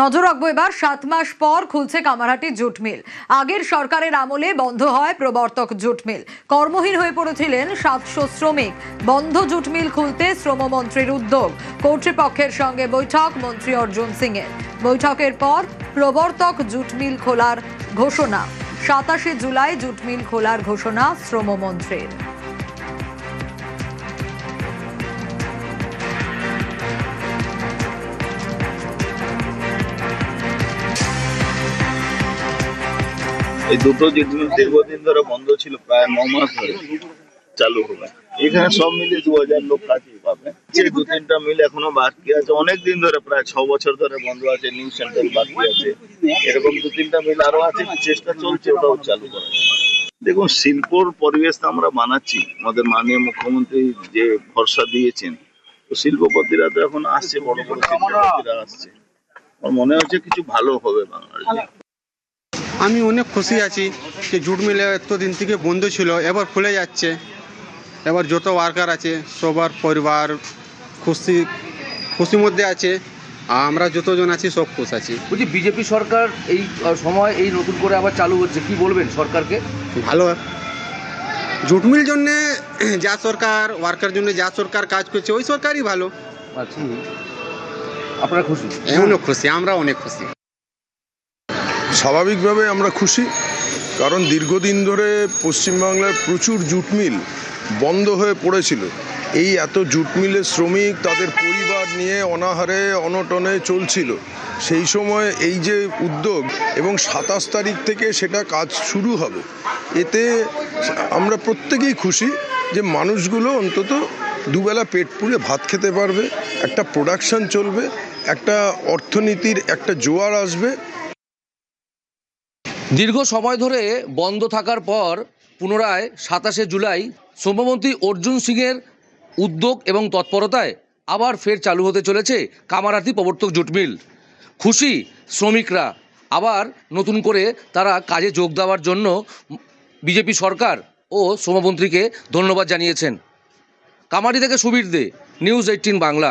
নজর রাখবো এবার 7 মাস পর খুলছে কামারহাটি জুট মিল। আগের সরকারের আমলে বন্ধ হয় প্রবর্তক জুট মিল। কর্মহীন হয়ে পড়েছিলেন 700 শ্রমিক। বন্ধ জুট মিল খুলতে শ্রমমন্ত্রীর উদ্যোগ। কর্তৃপক্ষের সঙ্গে বৈঠক মন্ত্রী অর্জুন সিং এর। বৈঠকের পর প্রবর্তক জুট মিল খোলার ঘোষণা। 27 জুলাই জুট মিল খোলার ঘোষণা শ্রমমন্ত্রীর। এই দুটো জিনিস দীর্ঘদিন ধরে বন্ধ ছিল, প্রায় 9 মাস ধরে চালু হবে। এখানে সব মিলে 2000 লোক কাজই পাবে। যে 2-3টা মিল এখনো বাকি আছে, অনেক দিন ধরে, প্রায় 6 বছর ধরে বন্ধ আছে। নিউ সেন্ট্রাল বাকি আছে, এরকম 2-3টা মিল আরো আছে, চেষ্টা চলছে ওটাও চালু করা। দেখুন, শিল্পর পরিবেশ তো আমরা বানাচ্ছি, আমাদের মাননীয় মুখ্যমন্ত্রী যে ভরসা দিয়েছেন, তো শিল্পপতিরা তো এখন আসছে, বড় বড় শিল্পপতিরা আসছে। আমার মনে হচ্ছে কিছু ভালো হবে বাংলার জন্য। আমি অনেক খুশি আছি যে জুট মিল এতদিন থেকে বন্ধ ছিল, এবার খুলে যাচ্ছে। এবার যত ওয়ার্কার আছে সবার পরিবার খুশির মধ্যে আছে, আর আমরা যতজন আছি সব খুশ আছি। বলছি, বিজেপি সরকার এই সময় এই নতুন করে আবার চালু হচ্ছে, কি বলবেন সরকারকে? ভালো জুট মিল জন্যে যা সরকার ওয়ার্কার জন্য যা সরকার কাজ করছে ওই সরকারই ভালো। আচ্ছা, আপনারা খুশি? এমনও খুশি, আমরা অনেক খুশি। স্বাভাবিকভাবে আমরা খুশি, কারণ দীর্ঘদিন ধরে পশ্চিমবাংলার প্রচুর জুট মিল বন্ধ হয়ে পড়েছিল। এই এত জুট মিলের শ্রমিক তাদের পরিবার নিয়ে অনাহারে অনটনে চলছিল। সেই সময় এই যে উদ্যোগ, এবং 27 তারিখ থেকে সেটা কাজ শুরু হবে, এতে আমরা প্রত্যেকেই খুশি যে মানুষগুলো অন্তত দুবেলা পেট পুড়ে ভাত খেতে পারবে, একটা প্রোডাকশন চলবে, একটা অর্থনীতির একটা জোয়ার আসবে। দীর্ঘ সময় ধরে বন্ধ থাকার পর পুনরায় 27 জুলাই শ্রমমন্ত্রী অর্জুন সিংয়ের উদ্যোগ এবং তৎপরতায় আবার ফের চালু হতে চলেছে কামারহাটি প্রবর্তক জুট মিল। খুশি শ্রমিকরা, আবার নতুন করে তারা কাজে যোগ দেওয়ার জন্য বিজেপি সরকার ও শ্রমমন্ত্রীকে ধন্যবাদ জানিয়েছেন। কামারহাটি থেকে সুবীর দে, নিউজ 18 বাংলা।